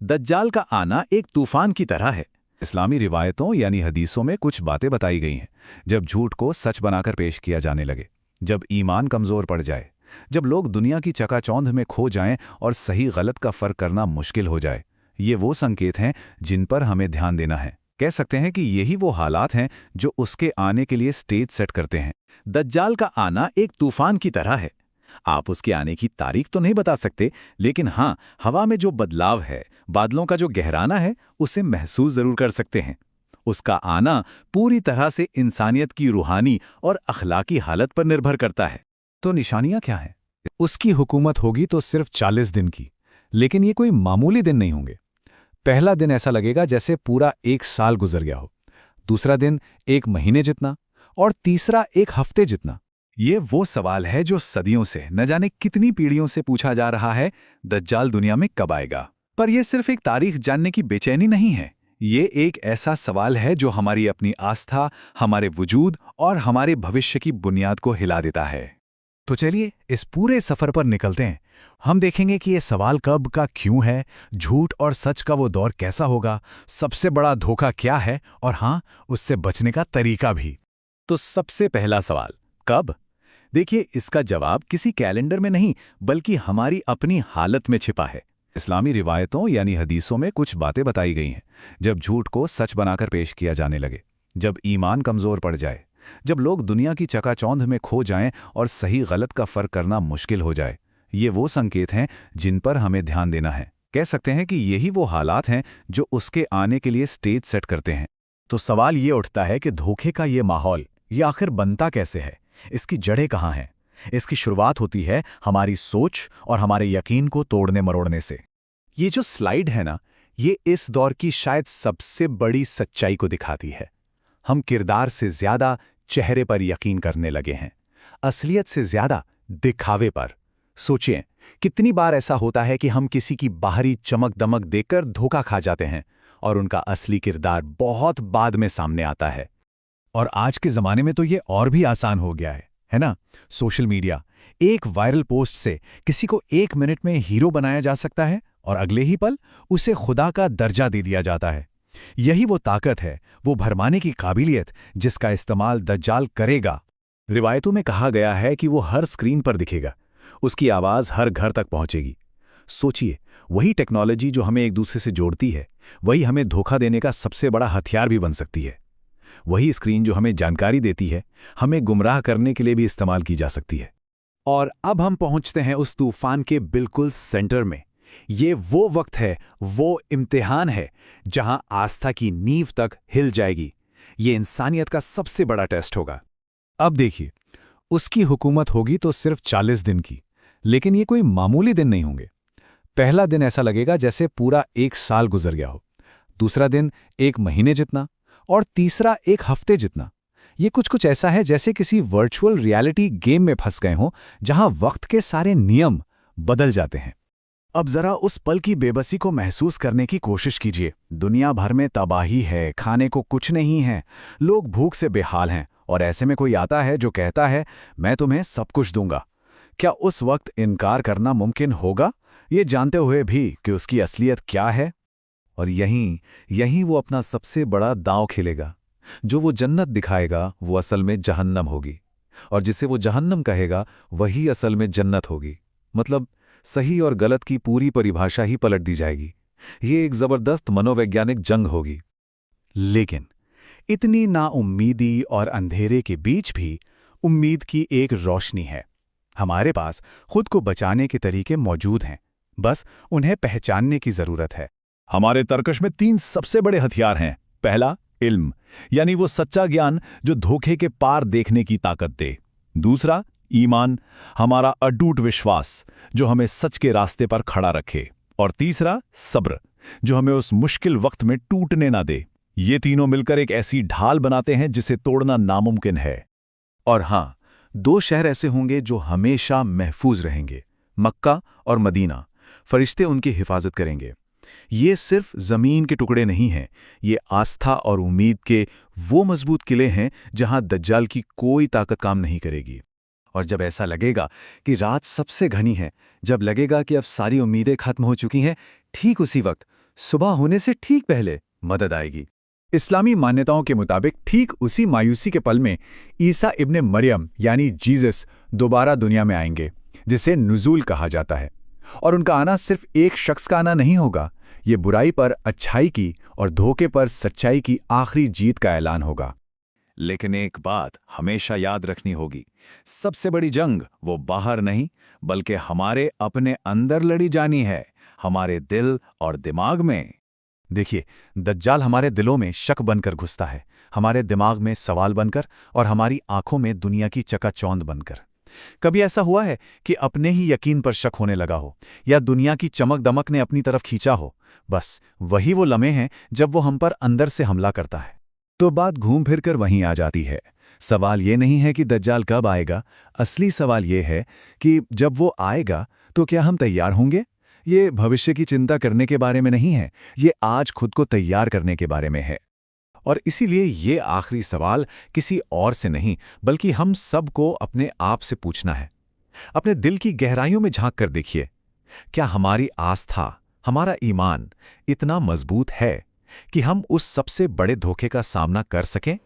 दज्जाल का आना एक तूफान की तरह है। इस्लामी रिवायतों यानी हदीसों में कुछ बातें बताई गई हैं। जब झूठ को सच बनाकर पेश किया जाने लगे, जब ईमान कमज़ोर पड़ जाए, जब लोग दुनिया की चकाचौंध में खो जाएं और सही गलत का फ़र्क करना मुश्किल हो जाए, ये वो संकेत हैं जिन पर हमें ध्यान देना है। कह सकते हैं कि यही वो हालात हैं जो उसके आने के लिए स्टेज सेट करते हैं। दज्जाल का आना एक तूफान की तरह है। आप उसके आने की तारीख तो नहीं बता सकते, लेकिन हाँ, हवा में जो बदलाव है, बादलों का जो गहराना है, उसे महसूस जरूर कर सकते हैं। उसका आना पूरी तरह से इंसानियत की रूहानी और अखलाकी हालत पर निर्भर करता है। तो निशानियां क्या हैं? उसकी हुकूमत होगी तो सिर्फ 40 दिन की, लेकिन ये कोई मामूली दिन नहीं होंगे। पहला दिन ऐसा लगेगा जैसे पूरा 1 साल गुजर गया हो, दूसरा दिन 1 महीने जितना, और तीसरा 1 हफ्ते जितना। ये वो सवाल है जो सदियों से, न जाने कितनी पीढ़ियों से पूछा जा रहा है, दज्जाल दुनिया में कब आएगा। पर यह सिर्फ एक तारीख जानने की बेचैनी नहीं है। ये एक ऐसा सवाल है जो हमारी अपनी आस्था, हमारे वजूद और हमारे भविष्य की बुनियाद को हिला देता है। तो चलिए इस पूरे सफर पर निकलते हैं। हम देखेंगे कि ये सवाल कब का क्यों है, झूठ और सच का वो दौर कैसा होगा, सबसे बड़ा धोखा क्या है, और हाँ, उससे बचने का तरीका भी। तो सबसे पहला सवाल, कब? देखिए, इसका जवाब किसी कैलेंडर में नहीं, बल्कि हमारी अपनी हालत में छिपा है। इस्लामी रिवायतों यानी हदीसों में कुछ बातें बताई गई हैं। जब झूठ को सच बनाकर पेश किया जाने लगे, जब ईमान कमज़ोर पड़ जाए, जब लोग दुनिया की चकाचौंध में खो जाएं और सही गलत का फ़र्क करना मुश्किल हो जाए, ये वो संकेत हैं जिन पर हमें ध्यान देना है। कह सकते हैं कि यही वो हालात हैं जो उसके आने के लिए स्टेज सेट करते हैं। तो सवाल ये उठता है कि धोखे का ये माहौल, ये आखिर बनता कैसे है? इसकी जड़ें कहाँ हैं? इसकी शुरुआत होती है हमारी सोच और हमारे यकीन को तोड़ने मरोड़ने से। ये जो स्लाइड है ना, ये इस दौर की शायद सबसे बड़ी सच्चाई को दिखाती है। हम किरदार से ज्यादा चेहरे पर यकीन करने लगे हैं, असलियत से ज्यादा दिखावे पर। सोचिए, कितनी बार ऐसा होता है कि हम किसी की बाहरी चमक दमक देखकर धोखा खा जाते हैं और उनका असली किरदार बहुत बाद में सामने आता है। और आज के ज़माने में तो ये और भी आसान हो गया है ना? सोशल मीडिया, एक वायरल पोस्ट से किसी को 1 मिनट में हीरो बनाया जा सकता है और अगले ही पल उसे खुदा का दर्जा दे दिया जाता है। यही वो ताकत है, वो भरमाने की काबिलियत जिसका इस्तेमाल दज्जाल करेगा। रिवायतों में कहा गया है कि वो हर स्क्रीन पर दिखेगा, उसकी आवाज़ हर घर तक पहुंचेगी। सोचिए, वही टेक्नोलॉजी जो हमें एक दूसरे से जोड़ती है, वही हमें धोखा देने का सबसे बड़ा हथियार भी बन सकती है। वही स्क्रीन जो हमें जानकारी देती है, हमें गुमराह करने के लिए भी इस्तेमाल की जा सकती है। और अब हम पहुंचते हैं उस तूफान के बिल्कुल सेंटर में। ये वो वक्त है, वो इम्तिहान है, जहां आस्था की नींव तक हिल जाएगी। ये इंसानियत का सबसे बड़ा टेस्ट होगा। अब देखिए, उसकी हुकूमत होगी तो सिर्फ 40 दिन की, लेकिन ये कोई मामूली दिन नहीं होंगे। पहला दिन ऐसा लगेगा जैसे पूरा 1 साल गुजर गया हो, दूसरा दिन 1 महीने जितना, और तीसरा 1 हफ्ते जितना। ये कुछ ऐसा है जैसे किसी वर्चुअल रियलिटी गेम में फंस गए हों, जहां वक्त के सारे नियम बदल जाते हैं। अब जरा उस पल की बेबसी को महसूस करने की कोशिश कीजिए। दुनिया भर में तबाही है, खाने को कुछ नहीं है, लोग भूख से बेहाल हैं, और ऐसे में कोई आता है जो कहता है, मैं तुम्हें सब कुछ दूंगा। क्या उस वक्त इनकार करना मुमकिन होगा, ये जानते हुए भी कि उसकी असलियत क्या है? और यहीं वो अपना सबसे बड़ा दांव खेलेगा। जो वो जन्नत दिखाएगा वो असल में जहन्नम होगी, और जिसे वो जहन्नम कहेगा वही असल में जन्नत होगी। मतलब सही और गलत की पूरी परिभाषा ही पलट दी जाएगी। ये एक जबरदस्त मनोवैज्ञानिक जंग होगी। लेकिन इतनी नाउम्मीदी और अंधेरे के बीच भी उम्मीद की एक रोशनी है। हमारे पास खुद को बचाने के तरीके मौजूद हैं, बस उन्हें पहचानने की जरूरत है। हमारे तर्कश में 3 सबसे बड़े हथियार हैं। पहला, इल्म, यानी वो सच्चा ज्ञान जो धोखे के पार देखने की ताकत दे। दूसरा, ईमान, हमारा अटूट विश्वास जो हमें सच के रास्ते पर खड़ा रखे। और तीसरा, सब्र, जो हमें उस मुश्किल वक्त में टूटने ना दे। ये तीनों मिलकर एक ऐसी ढाल बनाते हैं जिसे तोड़ना नामुमकिन है। और हाँ, 2 शहर ऐसे होंगे जो हमेशा महफूज रहेंगे, मक्का और मदीना। फरिश्ते उनकी हिफाजत करेंगे। ये सिर्फ जमीन के टुकड़े नहीं हैं, ये आस्था और उम्मीद के वो मजबूत किले हैं जहां दज्जाल की कोई ताकत काम नहीं करेगी। और जब ऐसा लगेगा कि रात सबसे घनी है, जब लगेगा कि अब सारी उम्मीदें खत्म हो चुकी हैं, ठीक उसी वक्त सुबह होने से ठीक पहले मदद आएगी। इस्लामी मान्यताओं के मुताबिक ठीक उसी मायूसी के पल में ईसा इब्ने मरियम यानी जीसस दोबारा दुनिया में आएंगे, जिसे नुज़ूल कहा जाता है। और उनका आना सिर्फ एक शख्स का आना नहीं होगा, ये बुराई पर अच्छाई की और धोखे पर सच्चाई की आखिरी जीत का ऐलान होगा। लेकिन एक बात हमेशा याद रखनी होगी, सबसे बड़ी जंग वो बाहर नहीं बल्कि हमारे अपने अंदर लड़ी जानी है, हमारे दिल और दिमाग में। देखिए, दज्जाल हमारे दिलों में शक बनकर घुसता है, हमारे दिमाग में सवाल बनकर और हमारी आंखों में दुनिया की चकाचौंध बनकर। कभी ऐसा हुआ है कि अपने ही यकीन पर शक होने लगा हो या दुनिया की चमक दमक ने अपनी तरफ खींचा हो? बस वही वो लम्हे हैं जब वो हम पर अंदर से हमला करता है। तो बात घूम फिर कर वहीं आ जाती है। सवाल ये नहीं है कि दज्जाल कब आएगा, असली सवाल ये है कि जब वो आएगा तो क्या हम तैयार होंगे? ये भविष्य की चिंता करने के बारे में नहीं है, ये आज खुद को तैयार करने के बारे में है। और इसीलिए ये आखिरी सवाल किसी और से नहीं बल्कि हम सबको अपने आप से पूछना है। अपने दिल की गहराइयों में झांक कर देखिए, क्या हमारी आस्था, हमारा ईमान इतना मजबूत है कि हम उस सबसे बड़े धोखे का सामना कर सकें?